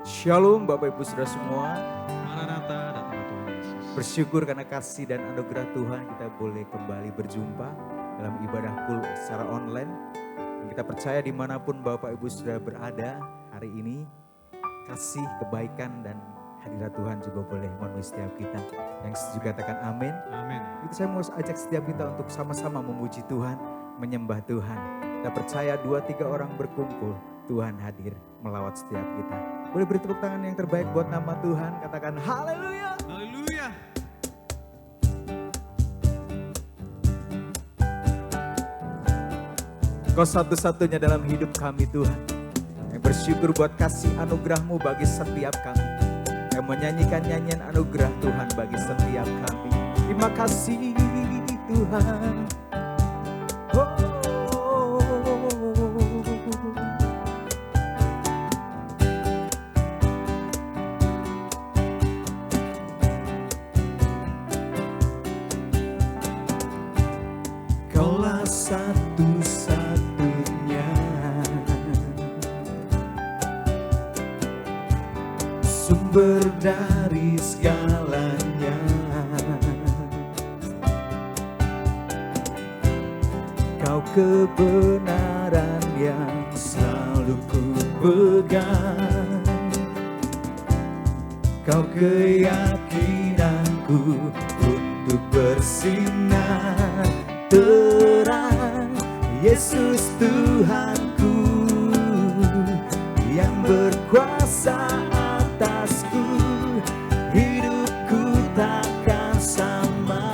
Shalom Bapak Ibu Saudara semua. Maranatha, datanglah Tuhan Yesus. Bersyukur karena kasih dan anugerah Tuhan kita boleh kembali berjumpa dalam ibadah kul secara online. Dan kita percaya dimanapun Bapak Ibu Saudara berada hari ini, kasih, kebaikan dan hadirat Tuhan juga boleh memenuhi setiap kita. Yang setuju katakan amin. Amin. Itu saya mau ajak setiap kita untuk sama-sama memuji Tuhan, menyembah Tuhan. Kita percaya 2-3 orang berkumpul, Tuhan hadir melawat setiap kita. Boleh beri tepuk tangan yang terbaik buat nama Tuhan. Katakan haleluya. Haleluya. Kau satu-satunya dalam hidup kami Tuhan. Yang bersyukur buat kasih anugerah-Mu bagi setiap kami. Yang menyanyikan nyanyian anugerah Tuhan bagi setiap kami. Terima kasih Tuhan. Oh. Kaulah satu-satunya sumber dari segalanya. Kau kebenaran yang selalu ku pegang. Kau keyakinanku untuk bersinar terang. Yesus Tuhanku yang berkuasa atasku. Hidupku takkan sama.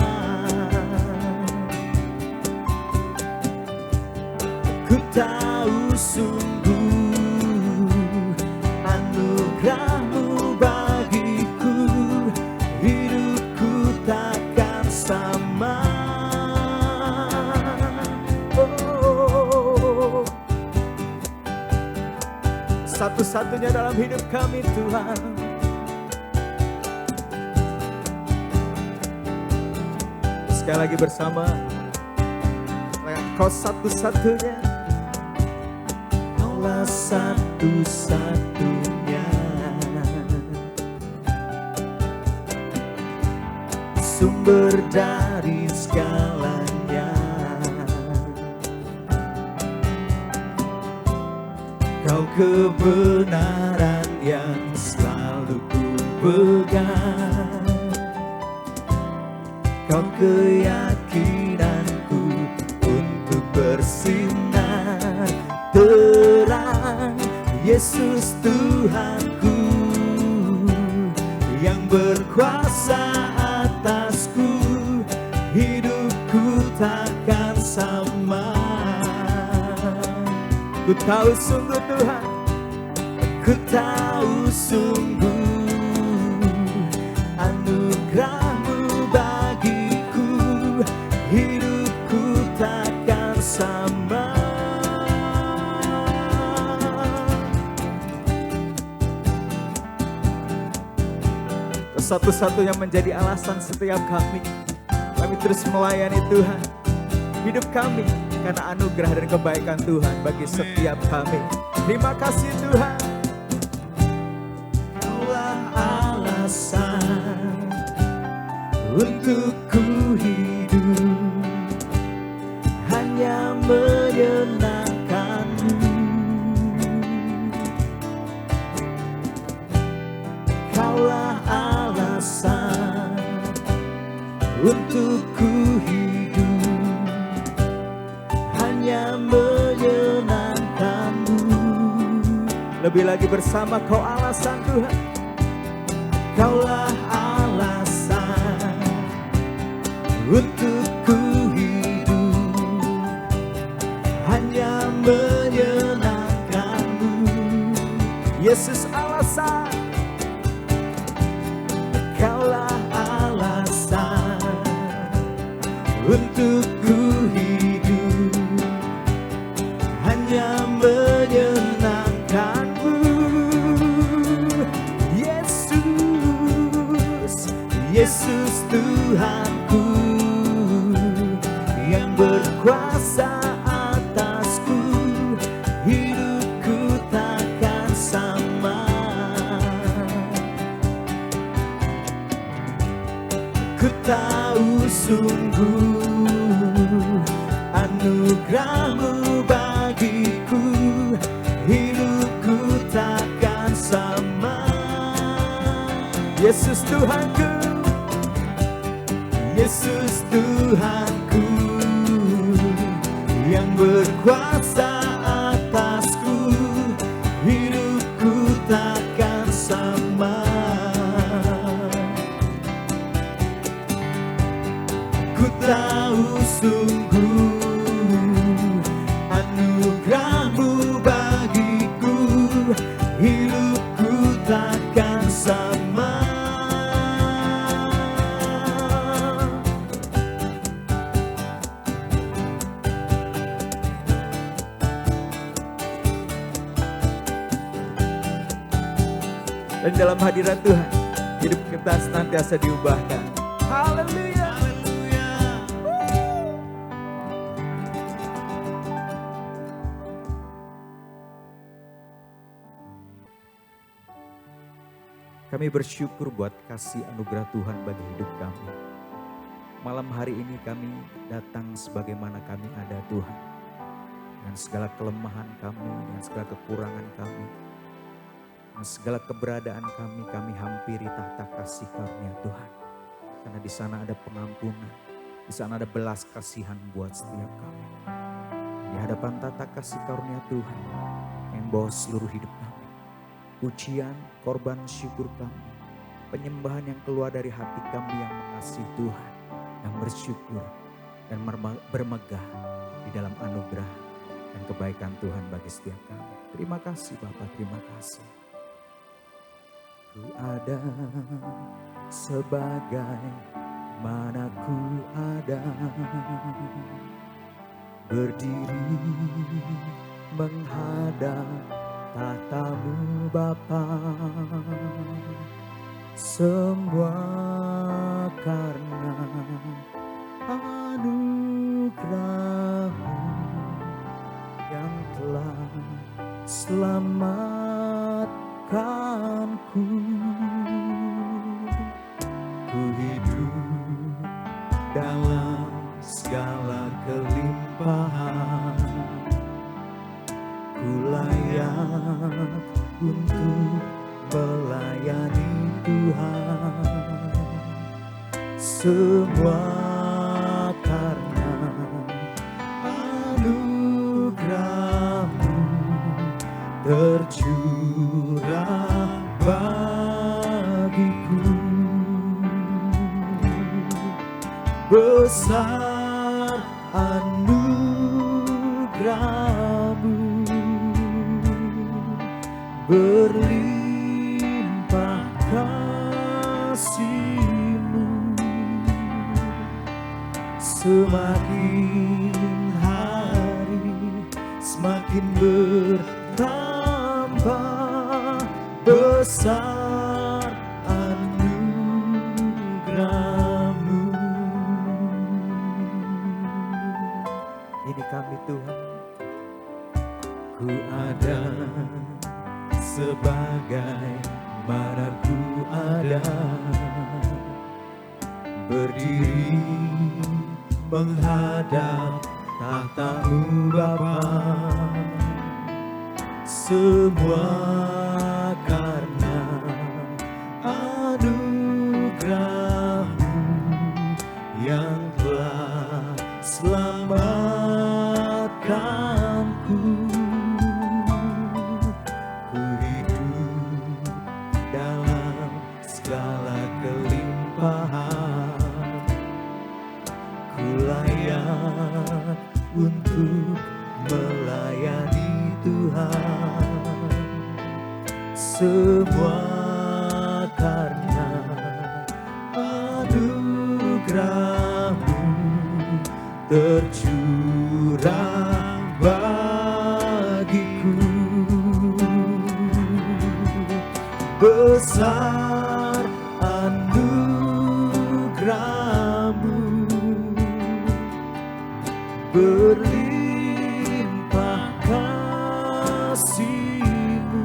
Ku tahu sungguh anugerah-Mu bagiku. Hidupku takkan sama. Oh, satu-satunya dalam hidup kami Tuhan. Sekali lagi bersama. Kau satu-satunya. Kaulah satu-satunya sumber dari segalanya. Kau kebenaran yang selalu ku pegang. Kau keyakinanku untuk bersinar terang. Yesus Tuhanku yang berkuasa atasku. Hidupku takkan sama. Ku tahu sungguh Tuhan, ku tahu sungguh anugerah-Mu bagiku. Hidupku takkan sama. Satu-satunya menjadi alasan setiap kami terus melayani Tuhan. Hidup kami karena anugerah dan kebaikan Tuhan bagi setiap kami. Terima kasih Tuhan. Kaulah alasan untuk ku hidup, hanya menyenangkan-Mu. Kaulah alasan untuk ku hidup, hanya menyenangkan-Mu. Lebih lagi bersama, Kau alasan Tuhan. Kaulah alasan untuk ku hidup, hanya menyenangkan-Mu. Yesus alasan. Kaulah alasan untuk ku hidup, hanya menyenangkan-Mu. Yesus, Yesus Tuhanku yang berkuasa atasku. Hidupku takkan sama. sungguh anugerah-Mu bagiku, hidupku takkan sama. Yesus Tuhanku, Yesus Tuhanku, yang berkuasa atasku, hidupku takkan sama. Ku tahu sungguh anugerah-Mu bagiku, hidupku takkan sama. Dan dalam hadirat Tuhan, hidup kita senantiasa diubahkan. Haleluya. Kami bersyukur buat kasih anugerah Tuhan bagi hidup kami. Malam hari ini kami datang sebagaimana kami ada Tuhan. Dengan segala kelemahan kami, dengan segala kekurangan kami. Dengan segala keberadaan kami hampiri tahta kasih karunia Tuhan. Karena di sana ada pengampunan, di sana ada belas kasihan buat setiap kami. Di hadapan tahta kasih karunia Tuhan yang membawa seluruh hidup kami. Pujian, korban syukur kami, penyembahan yang keluar dari hati kami yang mengasihi Tuhan, yang bersyukur dan bermegah di dalam anugerah dan kebaikan Tuhan bagi setiap kami. Terima kasih Bapa, terima kasih. Ku ada sebagai mana ku ada, berdiri menghadap tahta-Mu Bapa, semua karena anugerah-Mu yang telah selamatkanku. Ku hidup dalam segala kelimpahan, ku layak untuk melayani Tuhan. Semua karena anugerah-Mu tercurah bagiku. Besar anugerah-Mu, berlimpah kasih-Mu, semakin hari semakin bertambah. Besar anugerah-Mu. Ini kami Tuhan, ku ada sebagai mana ku ada, berdiri menghadap tahta-Mu Bapa, semua karena anugerah-Mu yang telah selamatkanku. Ku hidup dalam segala kelimpahan, ku layak untuk melayani Tuhan. Semua karena anugerah-Mu tercurah bagiku. Besar anugerah-Mu, berlimpah kasih-Mu,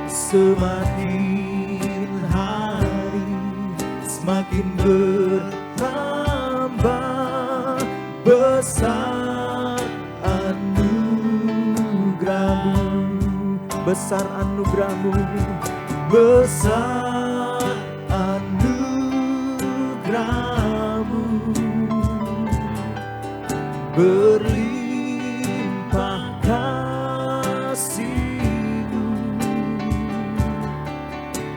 semakin hari semakin bertambah. Besar anugerah-Mu, besar anugerah-Mu, besar anugerah-Mu, berlimpah kasih-Mu,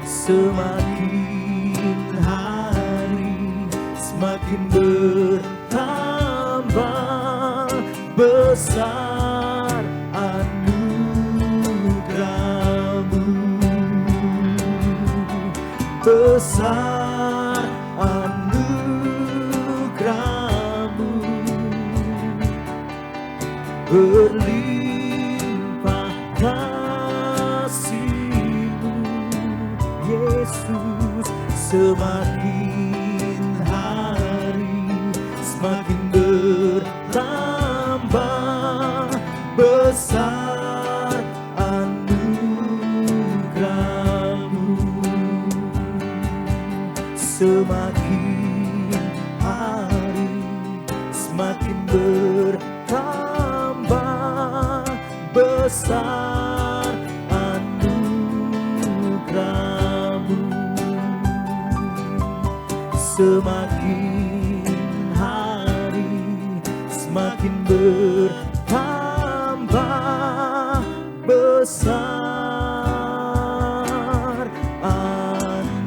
semakin hari semakin bertambah. Besar anugerah-Mu, besar anugerah-Mu, berlimpah kasih-Mu, Yesus. Semakin hari semakin bertambah. Besar anugerah-Mu, semakin hari semakin bertambah. Besar anugerah-Mu, semakin hari semakin bertambah. Besar anugerah-Mu.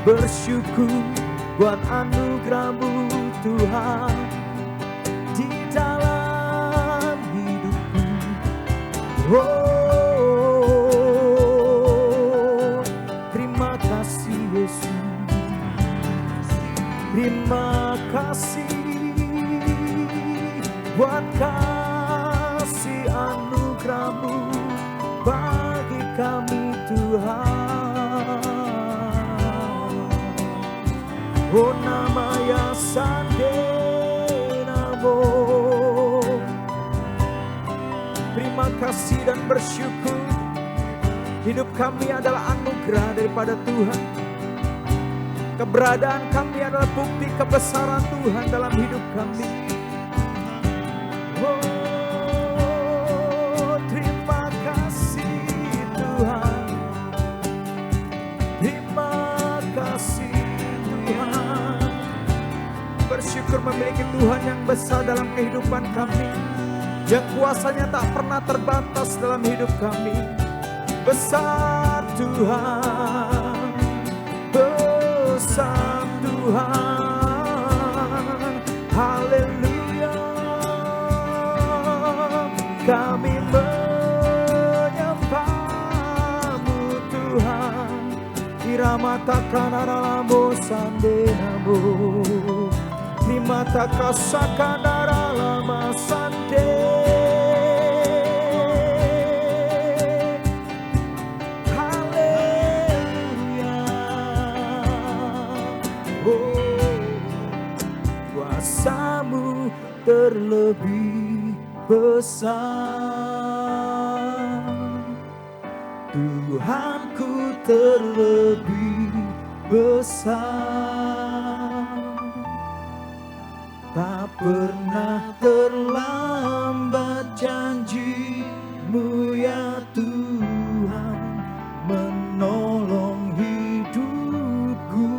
Bersyukur buat anugerah-Mu Tuhan di dalam hidupku. Oh, terima kasih Yesus, terima kasih buat kasih anugerah-Mu bagi kami Tuhan. Oh, namanya Sande Namo. Terima kasih dan bersyukur. Hidup kami adalah anugerah daripada Tuhan. Keberadaan kami adalah bukti kebesaran Tuhan dalam hidup kami. Oh, terima kasih Tuhan. Terima kasih Tuhan. Bersyukur memiliki Tuhan yang besar dalam kehidupan kami, yang kuasanya tak pernah terbatas dalam hidup kami. Besar Tuhan, besar Tuhan, haleluya. Kami menyembah-Mu Tuhan. Irama takanaramo sandenamo, lima takasakanaralama sande. Haleluya. Oh, kuasa-Mu terlebih besar, Tuhanku terlebih besar. Tak pernah terlambat janji-Mu ya Tuhan, menolong hidupku.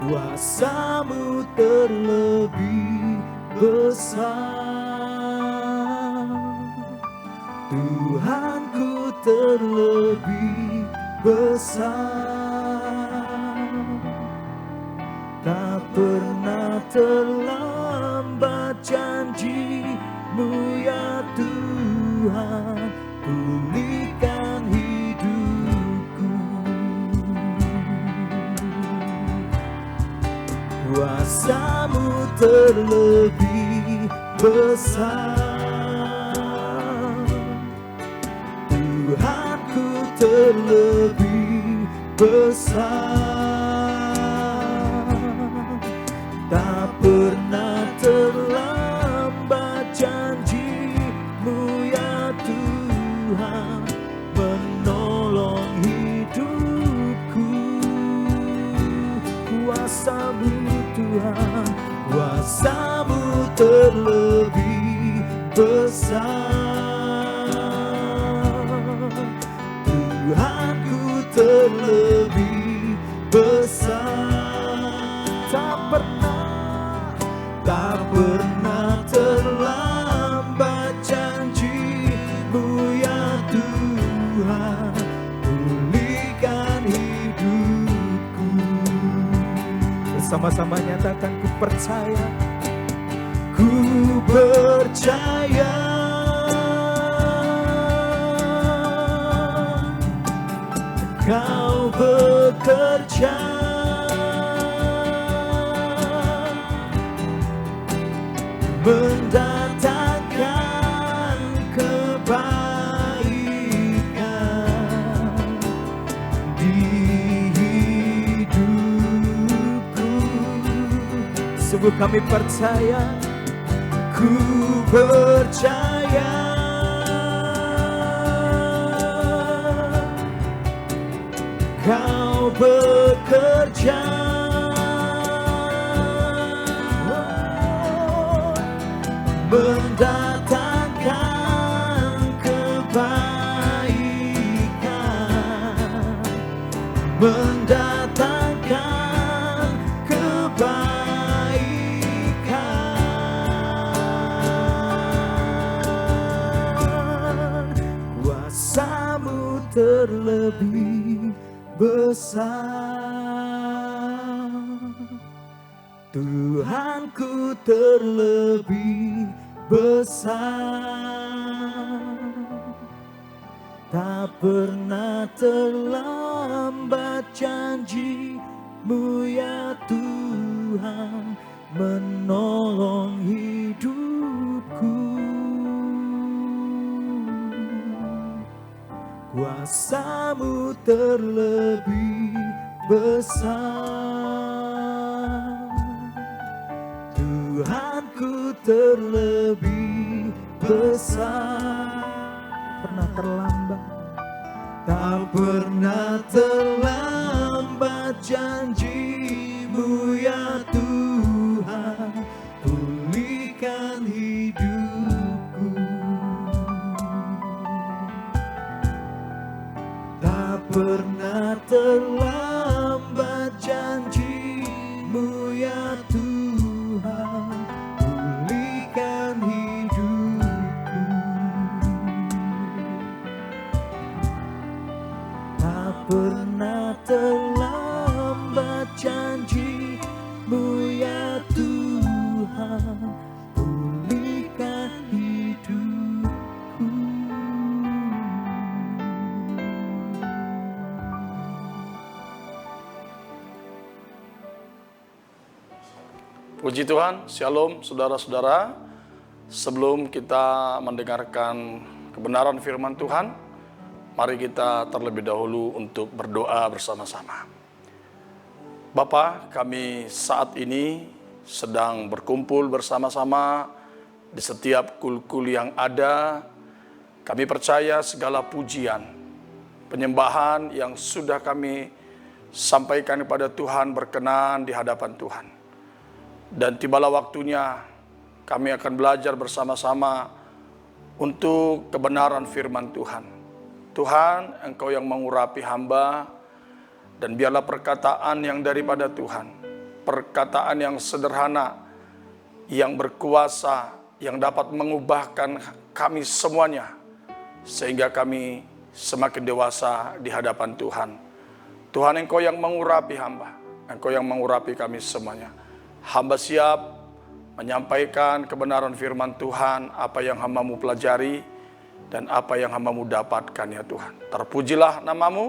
Kuasa-Mu terlebih besar, Tuhanku terlebih besar. Tak pernah terlambat janji-Mu ya Tuhan, pulihkan hidupku. Kuasa-Mu terlebih besar, Tuhanku terlebih besar. Tak pernah terlebih besar. Tak pernah terlambat janji-Mu ya Tuhan, pulihkan hidupku. Bersama-sama nyatakan, ku percaya, ku percaya. Kau bekerja mendatangkan kebaikan di hidupku. Sungguh kami percaya, ku percaya. Kau bekerja mendatangkan kebaikan, mendatangkan kebaikan. Kuasa-Mu terlebih besar, Tuhanku terlebih besar. Tak pernah terlambat janji-Mu ya Tuhan, menolong hidupku. Kuasa-Mu terlebih besar, Tuhanku terlebih besar. Pernah terlambat, tak pernah terlambat janji-Mu ya Tuhan, pulihkan hidupku. Tak pernah terlambat janji-Mu ya Tuhan, pulihkan hidupku. Tak pernah terlambat janji-Mu ya Tuhan, pulihkan hidupku. Puji Tuhan, Shalom saudara-saudara. Sebelum kita mendengarkan kebenaran firman Tuhan, mari kita terlebih dahulu untuk berdoa bersama-sama. Bapa, kami saat ini sedang berkumpul bersama-sama di setiap kul-kul yang ada. Kami percaya segala pujian, penyembahan yang sudah kami sampaikan kepada Tuhan berkenan di hadapan Tuhan. Dan tibalah waktunya kami akan belajar bersama-sama untuk kebenaran firman Tuhan. Tuhan, Engkau yang mengurapi hamba, dan biarlah perkataan yang daripada Tuhan, perkataan yang sederhana, yang berkuasa, yang dapat mengubahkan kami semuanya, sehingga kami semakin dewasa di hadapan Tuhan. Tuhan, Engkau yang mengurapi hamba, Engkau yang mengurapi kami semuanya. Hamba siap menyampaikan kebenaran firman Tuhan, apa yang hamba-Mu pelajari dan apa yang hamba-Mu dapatkan ya Tuhan. Terpujilah nama-Mu,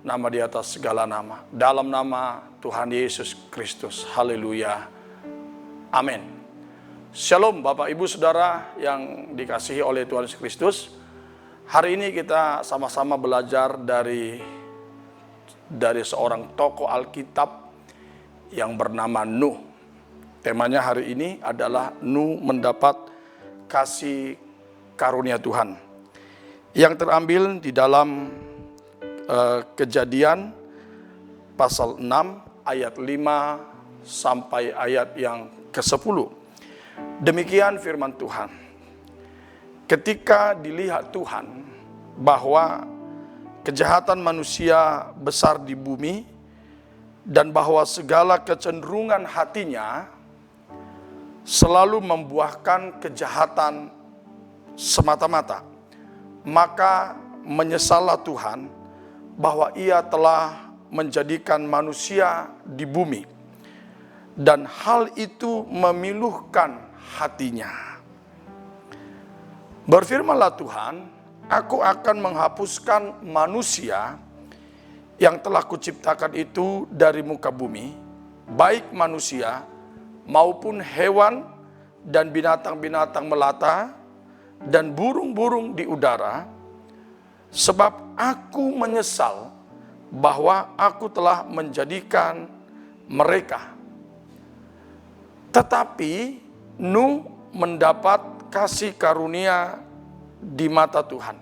nama di atas segala nama. Dalam nama Tuhan Yesus Kristus. Haleluya. Amin. Shalom Bapak Ibu Saudara yang dikasihi oleh Tuhan Yesus Kristus. Hari ini kita sama-sama belajar dari seorang tokoh Alkitab yang bernama Nuh. Temanya hari ini adalah Nuh mendapat kasih karunia Tuhan. Yang terambil di dalam Kejadian pasal 6 ayat 5 sampai ayat yang ke-10. Demikian firman Tuhan. Ketika dilihat Tuhan bahwa kejahatan manusia besar di bumi dan bahwa segala kecenderungan hatinya selalu membuahkan kejahatan semata-mata. Maka menyesallah Tuhan bahwa Ia telah menjadikan manusia di bumi, dan hal itu memiluhkan hatinya. Berfirmanlah Tuhan, Aku akan menghapuskan manusia yang telah kuciptakan itu dari muka bumi, baik manusia maupun hewan dan binatang-binatang melata dan burung-burung di udara, sebab aku menyesal bahwa aku telah menjadikan mereka. Tetapi Nuh mendapat kasih karunia di mata Tuhan.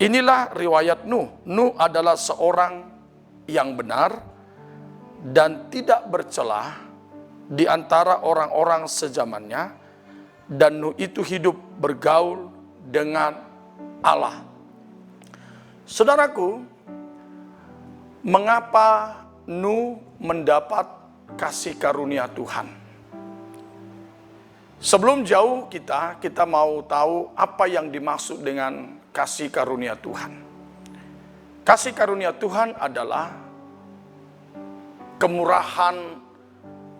Inilah riwayat Nuh. Nuh adalah seorang yang benar dan tidak bercelah di antara orang-orang sezamannya, dan Nuh itu hidup bergaul dengan Allah. Saudaraku, mengapa Nuh mendapat kasih karunia Tuhan? Sebelum jauh kita mau tahu apa yang dimaksud dengan kasih karunia Tuhan. Kasih karunia Tuhan adalah kemurahan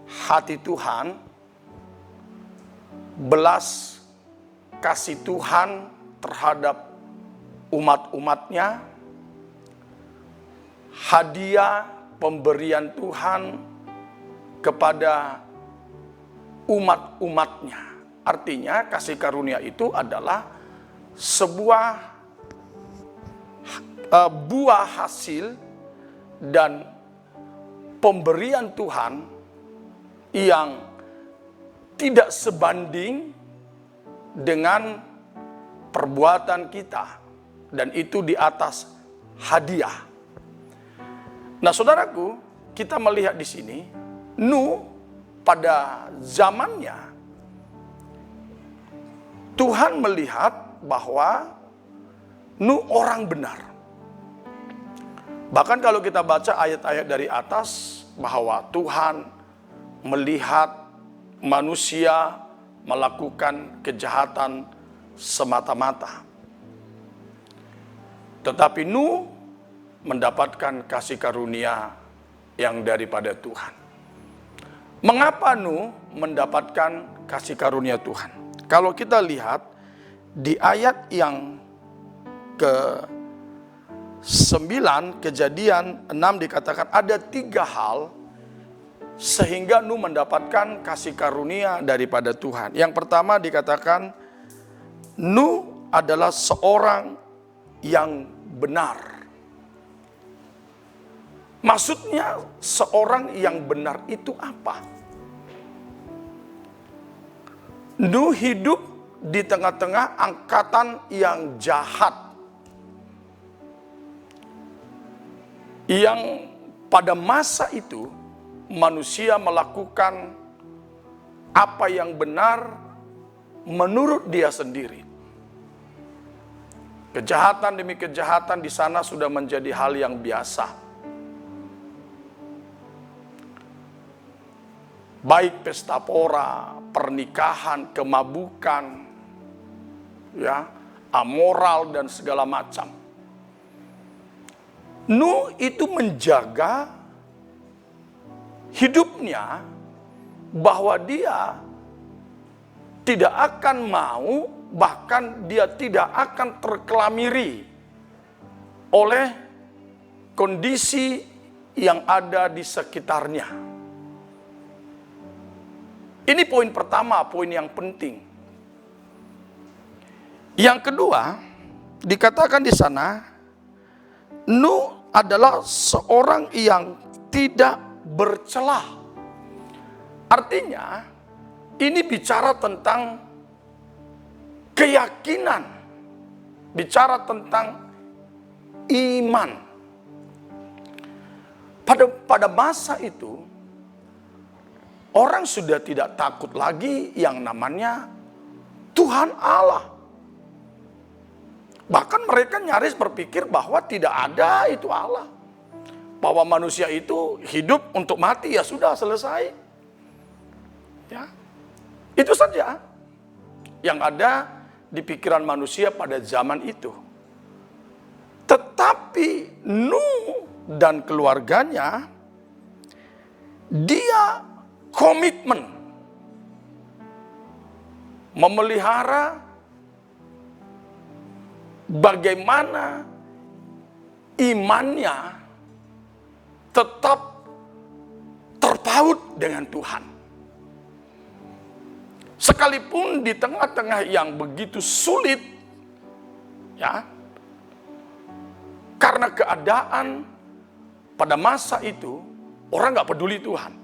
hati Tuhan, belas kasih Tuhan terhadap umat-umatnya, hadiah pemberian Tuhan kepada umat-umatnya. Artinya kasih karunia itu adalah sebuah buah hasil dan pemberian Tuhan yang tidak sebanding dengan perbuatan kita, dan itu di atas hadiah. Nah, saudaraku, kita melihat di sini Nuh pada zamannya Tuhan melihat bahwa Nuh orang benar. Bahkan kalau kita baca ayat-ayat dari atas, bahwa Tuhan melihat manusia melakukan kejahatan semata-mata. Tetapi Nuh mendapatkan kasih karunia yang daripada Tuhan. Mengapa Nuh mendapatkan kasih karunia Tuhan? Kalau kita lihat di ayat yang ke-9, Kejadian 6 dikatakan ada 3 hal sehingga Nuh mendapatkan kasih karunia daripada Tuhan. Yang pertama dikatakan Nuh adalah seorang yang benar. Maksudnya seorang yang benar itu apa? Nuh hidup di tengah-tengah angkatan yang jahat, yang pada masa itu manusia melakukan apa yang benar menurut dia sendiri. Kejahatan demi kejahatan di sana sudah menjadi hal yang biasa. Baik pesta pora, pernikahan, kemabukan, ya, amoral dan segala macam. Nuh itu menjaga hidupnya bahwa dia tidak akan mau, bahkan dia tidak akan terkelamiri oleh kondisi yang ada di sekitarnya. Ini poin pertama, poin yang penting. Yang kedua, dikatakan di sana, Nuh adalah seorang yang tidak bercelah. Artinya, ini bicara tentang keyakinan, bicara tentang iman. Pada masa itu, orang sudah tidak takut lagi yang namanya Tuhan Allah. Bahkan mereka nyaris berpikir bahwa tidak ada itu Allah. Bahwa manusia itu hidup untuk mati, ya sudah selesai. Ya. Itu saja yang ada di pikiran manusia pada zaman itu. Tetapi Nuh dan keluarganya, dia komitmen memelihara bagaimana imannya tetap terpaut dengan Tuhan. Sekalipun di tengah-tengah yang begitu sulit, ya, karena keadaan pada masa itu orang nggak peduli Tuhan,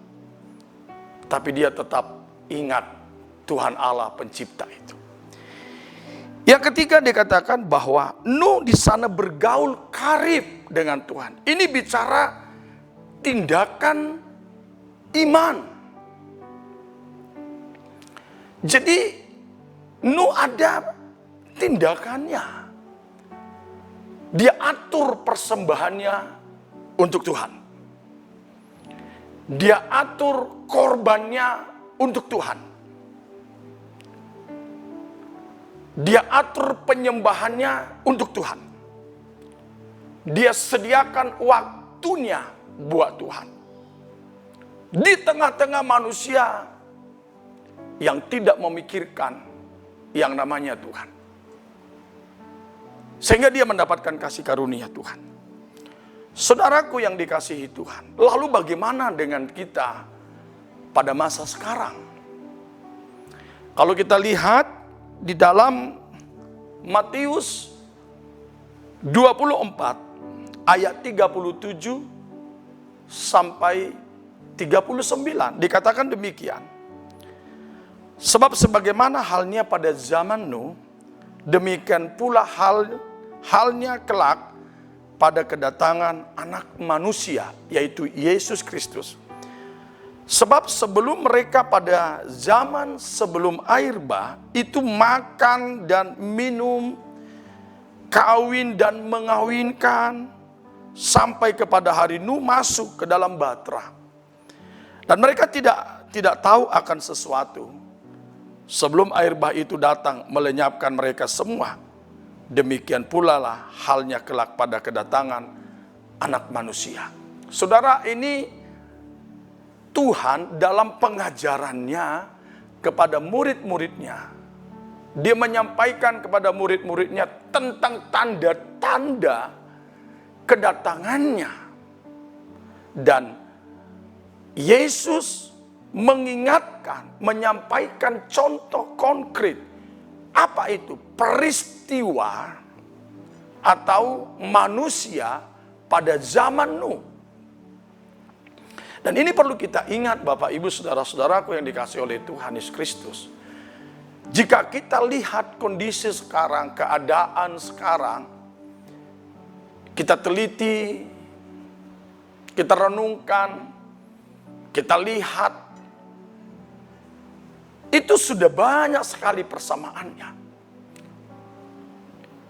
tapi dia tetap ingat Tuhan Allah pencipta itu. Yang ketiga dikatakan bahwa Nuh di sana bergaul karib dengan Tuhan. Ini bicara tindakan iman. Jadi Nuh ada tindakannya. Dia atur persembahannya untuk Tuhan. Dia atur korbannya untuk Tuhan. Dia atur penyembahannya untuk Tuhan. Dia sediakan waktunya buat Tuhan. Di tengah-tengah manusia yang tidak memikirkan yang namanya Tuhan. Sehingga dia mendapatkan kasih karunia Tuhan. Saudaraku yang dikasihi Tuhan, lalu bagaimana dengan kita pada masa sekarang? Kalau kita lihat di dalam Matius 24 ayat 37 sampai 39 dikatakan demikian. Sebab sebagaimana halnya pada zaman Nuh, demikian pula halnya kelak pada kedatangan Anak Manusia, yaitu Yesus Kristus. Sebab sebelum mereka pada zaman sebelum air bah, itu makan dan minum, kawin dan mengawinkan, sampai kepada hari Nuh masuk ke dalam bahtera. Dan mereka tidak tahu akan sesuatu sebelum air bah itu datang melenyapkan mereka semua. Demikian pula lah halnya kelak pada kedatangan Anak Manusia. Saudara, ini Tuhan dalam pengajarannya kepada murid-muridnya, dia menyampaikan kepada murid-muridnya tentang tanda-tanda kedatangannya. Dan Yesus mengingatkan, menyampaikan contoh konkret. Apa itu? Peristiwa atau manusia pada zaman Nuh. Dan ini perlu kita ingat Bapak Ibu Saudara-saudaraku yang dikasihi oleh Tuhan Yesus Kristus. Jika kita lihat kondisi sekarang, keadaan sekarang, kita teliti, kita renungkan, kita lihat, itu sudah banyak sekali persamaannya.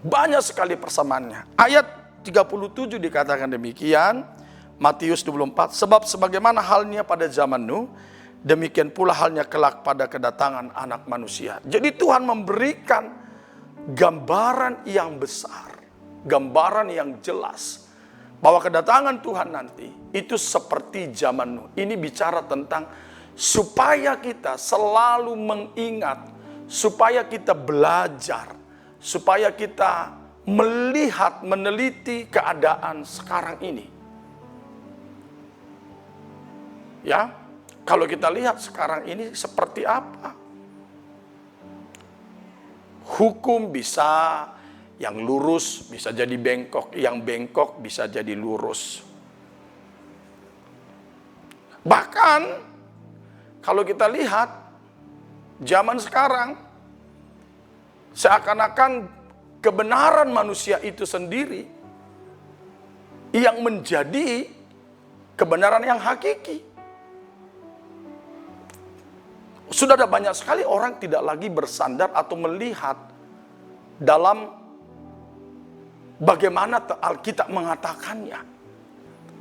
Banyak sekali persamaannya. Ayat 37 dikatakan demikian, Matius 24, sebab sebagaimana halnya pada zaman Nuh, demikian pula halnya kelak pada kedatangan Anak Manusia. Jadi Tuhan memberikan gambaran yang besar, gambaran yang jelas, bahwa kedatangan Tuhan nanti itu seperti zaman Nuh. Ini bicara tentang supaya kita selalu mengingat, supaya kita belajar, supaya kita melihat, meneliti keadaan sekarang ini. Ya, kalau kita lihat sekarang ini seperti apa? Hukum bisa yang lurus bisa jadi bengkok, yang bengkok bisa jadi lurus. Bahkan kalau kita lihat zaman sekarang seakan-akan kebenaran manusia itu sendiri yang menjadi kebenaran yang hakiki. Sudah ada banyak sekali orang tidak lagi bersandar atau melihat dalam bagaimana Alkitab mengatakannya.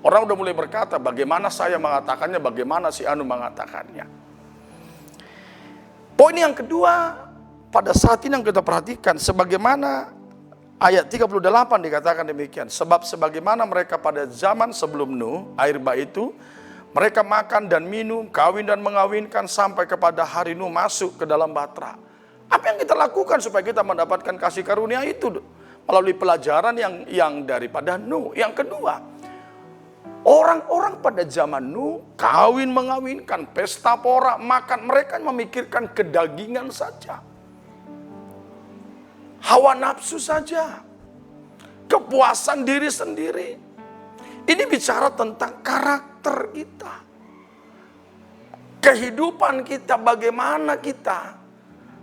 Orang udah mulai berkata, bagaimana saya mengatakannya, bagaimana si Anu mengatakannya. Poin yang kedua, pada saat ini yang kita perhatikan, sebagaimana ayat 38 dikatakan demikian. Sebab sebagaimana mereka pada zaman sebelum Nuh, air bah itu, mereka makan dan minum, kawin dan mengawinkan sampai kepada hari Nuh masuk ke dalam bahtera. Apa yang kita lakukan supaya kita mendapatkan kasih karunia itu? Melalui pelajaran yang daripada Nuh. Yang kedua, orang-orang pada zaman Nuh kawin mengawinkan, pesta pora, makan, mereka memikirkan kedagingan saja. Hawa nafsu saja. Kepuasan diri sendiri. Ini bicara tentang karakter kita. Kehidupan kita, bagaimana kita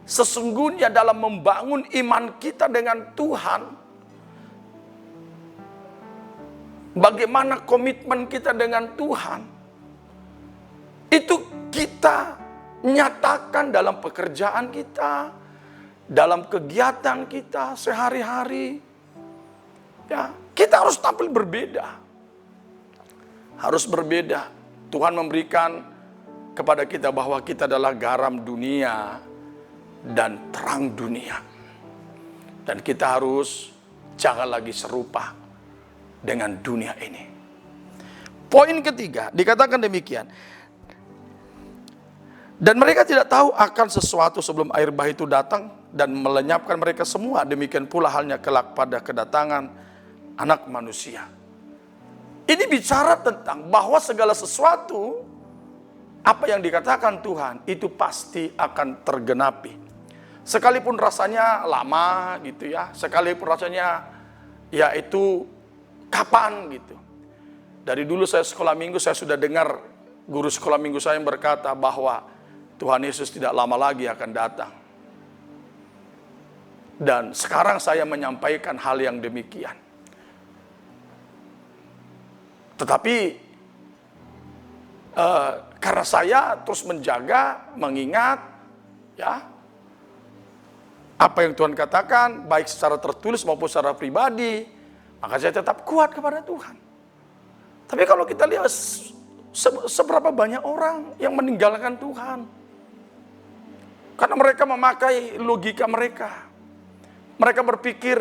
sesungguhnya dalam membangun iman kita dengan Tuhan. Bagaimana komitmen kita dengan Tuhan. Itu kita nyatakan dalam pekerjaan kita, dalam kegiatan kita sehari-hari. Ya, kita harus tampil berbeda. Harus berbeda. Tuhan memberikan kepada kita bahwa kita adalah garam dunia dan terang dunia. Dan kita harus jangan lagi serupa dengan dunia ini. Poin ketiga, dikatakan demikian. Dan mereka tidak tahu akan sesuatu sebelum air bah itu datang dan melenyapkan mereka semua. Demikian pula halnya kelak pada kedatangan anak manusia. Ini bicara tentang bahwa segala sesuatu, apa yang dikatakan Tuhan, itu pasti akan tergenapi. Sekalipun rasanya lama gitu ya, sekalipun rasanya ya itu kapan gitu. Dari dulu saya sekolah minggu, saya sudah dengar guru sekolah minggu saya yang berkata bahwa Tuhan Yesus tidak lama lagi akan datang. Dan sekarang saya menyampaikan hal yang demikian. Tetapi karena saya terus menjaga, mengingat ya apa yang Tuhan katakan, baik secara tertulis maupun secara pribadi, maka saya tetap kuat kepada Tuhan. Tapi kalau kita lihat seberapa banyak orang yang meninggalkan Tuhan. Karena mereka memakai logika mereka. Mereka berpikir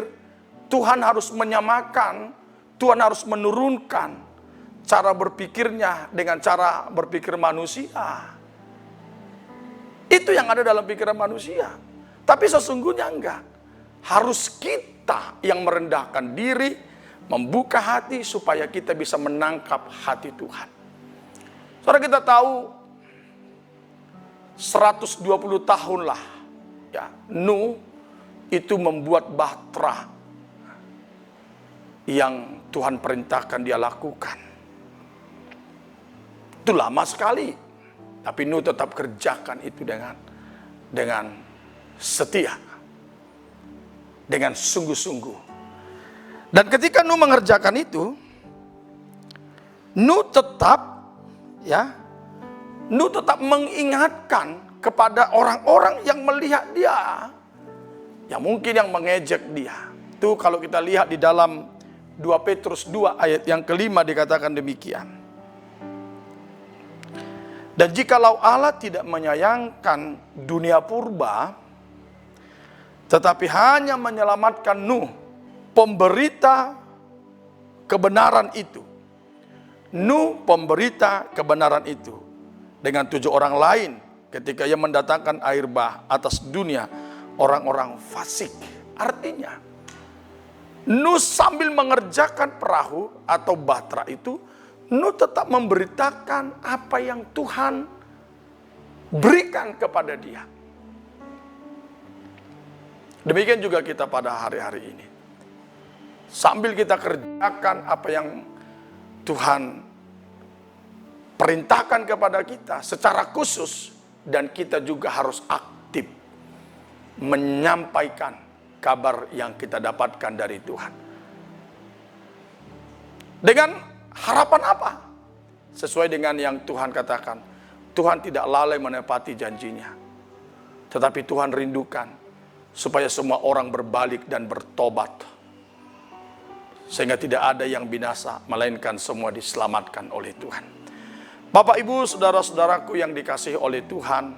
Tuhan harus menyamakan, Tuhan harus menurunkan cara berpikirnya dengan cara berpikir manusia. Itu yang ada dalam pikiran manusia. Tapi sesungguhnya enggak. Harus kita yang merendahkan diri, membuka hati supaya kita bisa menangkap hati Tuhan. Saudara, kita tahu 120 tahun lah ya, Nuh itu membuat bahtera yang Tuhan perintahkan dia lakukan. Itu lama sekali. Tapi Nuh tetap kerjakan itu dengan setia. Dengan sungguh-sungguh. Dan ketika Nuh mengerjakan itu, Nuh tetap mengingatkan kepada orang-orang yang melihat dia. Yang mungkin yang mengejek dia. Itu kalau kita lihat di dalam 2 Petrus 2 ayat yang kelima dikatakan demikian. Dan jikalau Allah tidak menyayangkan dunia purba, tetapi hanya menyelamatkan Nuh, pemberita kebenaran itu. Nuh pemberita kebenaran itu. Dengan 7 orang lain ketika ia mendatangkan air bah atas dunia orang-orang fasik. Artinya, Nuh sambil mengerjakan perahu atau bahtera itu, Nuh tetap memberitakan apa yang Tuhan berikan kepada dia. Demikian juga kita pada hari-hari ini. Sambil kita kerjakan apa yang Tuhan perintahkan kepada kita secara khusus, dan kita juga harus aktif menyampaikan kabar yang kita dapatkan dari Tuhan. Dengan harapan apa? Sesuai dengan yang Tuhan katakan. Tuhan tidak lalai menepati janjinya. Tetapi Tuhan rindukan supaya semua orang berbalik dan bertobat. Sehingga tidak ada yang binasa, melainkan semua diselamatkan oleh Tuhan. Bapak, Ibu, saudara-saudaraku yang dikasihi oleh Tuhan,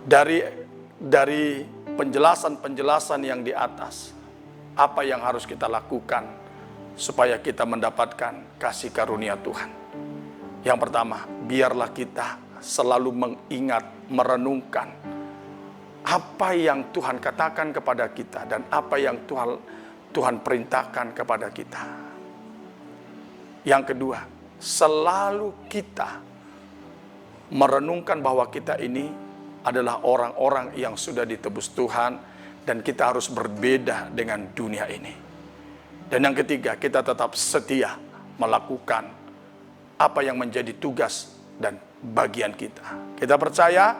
dari penjelasan-penjelasan yang di atas, apa yang harus kita lakukan supaya kita mendapatkan kasih karunia Tuhan? Yang pertama, biarlah kita selalu mengingat, merenungkan apa yang Tuhan katakan kepada kita dan apa yang Tuhan perintahkan kepada kita. Yang kedua, selalu kita merenungkan bahwa kita ini adalah orang-orang yang sudah ditebus Tuhan dan kita harus berbeda dengan dunia ini. Dan yang ketiga, kita tetap setia melakukan apa yang menjadi tugas dan bagian kita. Kita percaya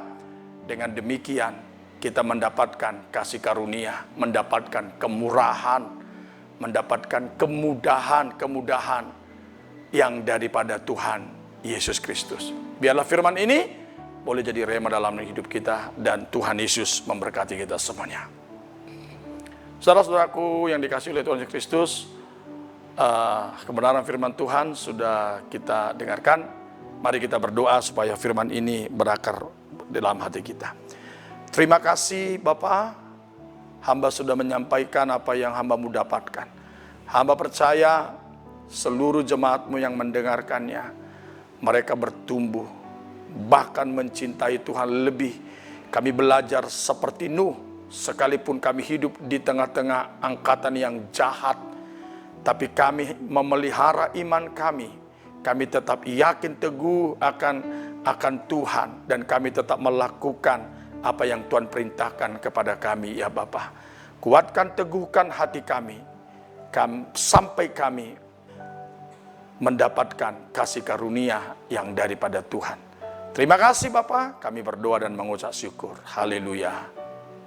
dengan demikian kita mendapatkan kasih karunia, mendapatkan kemurahan, mendapatkan kemudahan yang daripada Tuhan Yesus Kristus. Biarlah firman ini boleh jadi rema dalam hidup kita dan Tuhan Yesus memberkati kita semuanya. Saudara-saudaraku yang dikasihi oleh Tuhan Yesus Kristus, kebenaran firman Tuhan sudah kita dengarkan. Mari kita berdoa supaya firman ini berakar dalam hati kita. Terima kasih Bapa, hamba sudah menyampaikan apa yang hamba-Mu dapatkan. Hamba percaya seluruh jemaat-Mu yang mendengarkannya, mereka bertumbuh, bahkan mencintai Tuhan lebih. Kami belajar seperti Nuh, sekalipun kami hidup di tengah-tengah angkatan yang jahat, tapi kami memelihara iman kami. Kami tetap yakin teguh akan Tuhan dan kami tetap melakukan apa yang Tuhan perintahkan kepada kami, ya Bapa. Kuatkan, teguhkan hati kami sampai kami mendapatkan kasih karunia yang daripada Tuhan. Terima kasih Bapa, kami berdoa dan mengucap syukur. Haleluya.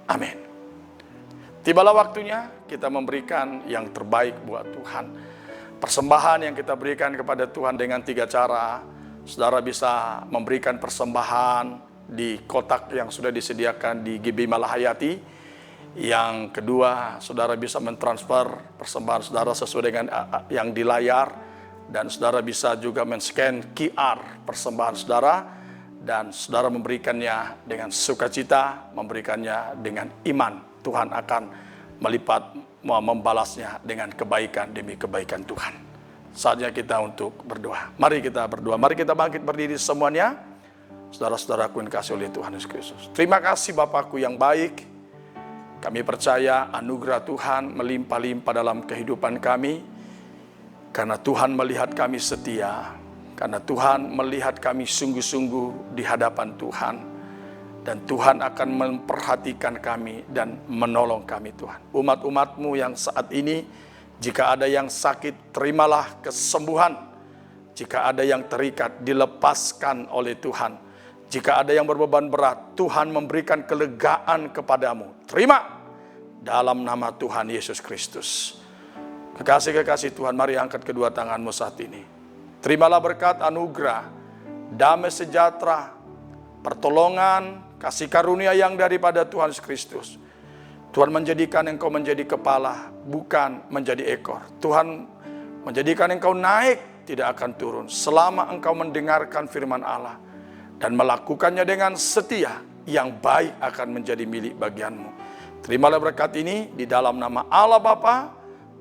Amin. Tibalah waktunya kita memberikan yang terbaik buat Tuhan. Persembahan yang kita berikan kepada Tuhan dengan 3 cara. Saudara bisa memberikan persembahan di kotak yang sudah disediakan di GB Malahayati. Yang kedua, saudara bisa mentransfer persembahan saudara sesuai dengan yang di layar. Dan saudara bisa juga men-scan QR persembahan saudara. Dan saudara memberikannya dengan sukacita, memberikannya dengan iman. Tuhan akan melipat, membalasnya dengan kebaikan demi kebaikan Tuhan. Saatnya kita untuk berdoa. Mari kita berdoa. Mari kita bangkit berdiri semuanya. Saudara-saudaraku yang dikasihi oleh Tuhan Yesus Kristus. Terima kasih Bapakku yang baik. Kami percaya anugerah Tuhan melimpah-limpah dalam kehidupan kami. Karena Tuhan melihat kami setia. Karena Tuhan melihat kami sungguh-sungguh di hadapan Tuhan. Dan Tuhan akan memperhatikan kami dan menolong kami Tuhan. Umat-umat-Mu yang saat ini, jika ada yang sakit, terimalah kesembuhan. Jika ada yang terikat, dilepaskan oleh Tuhan. Jika ada yang berbeban berat, Tuhan memberikan kelegaan kepadamu. Terima dalam nama Tuhan Yesus Kristus. Kekasih-kekasih Tuhan, mari angkat kedua tanganmu saat ini. Terimalah berkat anugerah, damai sejahtera, pertolongan, kasih karunia yang daripada Tuhan Yesus Kristus. Tuhan menjadikan engkau menjadi kepala, bukan menjadi ekor. Tuhan menjadikan engkau naik, tidak akan turun. Selama engkau mendengarkan firman Allah dan melakukannya dengan setia, yang baik akan menjadi milik bagianmu. Terimalah berkat ini di dalam nama Allah Bapa,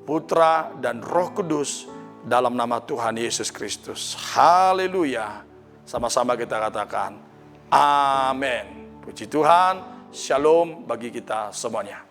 Putra, dan Roh Kudus, dalam nama Tuhan Yesus Kristus. Haleluya. Sama-sama kita katakan, amin. Puji Tuhan, shalom bagi kita semuanya.